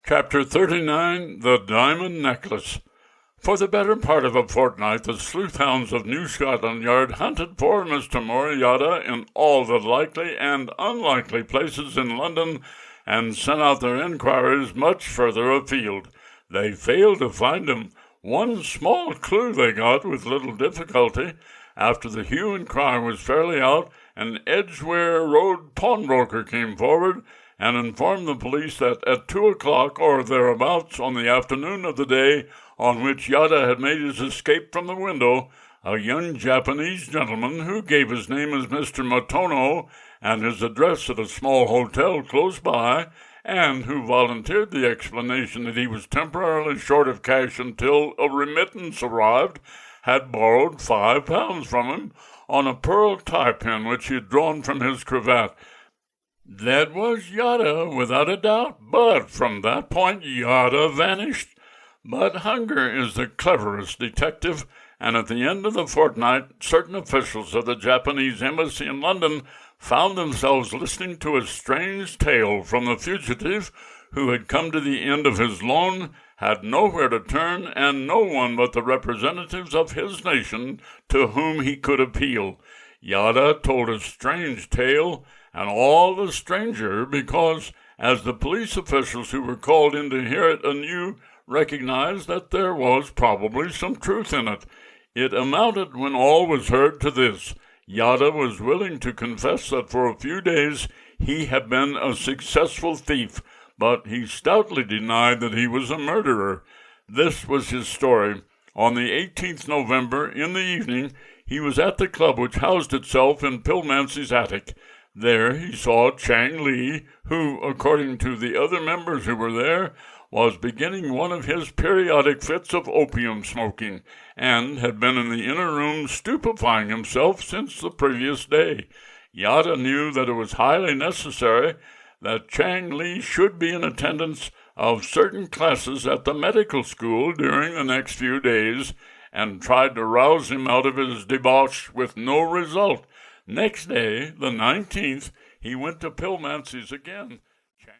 Chapter 39, The Diamond Necklace. For the better part of a fortnight, the sleuth-hounds of New Scotland Yard hunted for Mr. Moriarty in all the likely and unlikely places in London, and sent out their inquiries much further afield. They failed to find him. One small clue they got with little difficulty. After the hue and cry was fairly out, an Edgware Road pawnbroker came forward and informed the police that at 2 o'clock or thereabouts on the afternoon of the day on which Yada had made his escape from the window, a young Japanese gentleman who gave his name as Mr. Matono and his address at a small hotel close by, and who volunteered the explanation that he was temporarily short of cash until a remittance arrived, had borrowed £5 from him on a pearl tie-pin which he had drawn from his cravat. That was Yada, without a doubt, but from that point Yada vanished. But hunger is the cleverest detective, and at the end of the fortnight certain officials of the Japanese embassy in London found themselves listening to a strange tale from the fugitive who had come to the end of his loan, had nowhere to turn, and no one but the representatives of his nation to whom he could appeal. Yada told a strange tale, and all the stranger because, as the police officials who were called in to hear it anew recognized that there was probably some truth in it. It amounted, when all was heard, to this: Yada was willing to confess that for a few days he had been a successful thief, but he stoutly denied that he was a murderer. This was his story. On the 18th November, in the evening, he was at the club which housed itself in Pilmancy's attic. There he saw Chang Li, who, according to the other members who were there, was beginning one of his periodic fits of opium smoking, and had been in the inner room stupefying himself since the previous day. Yada knew that it was highly necessary that Chang Li should be in attendance of certain classes at the medical school during the next few days, and tried to rouse him out of his debauch with no result. Next day, the 19th, he went to Pilmancy's again,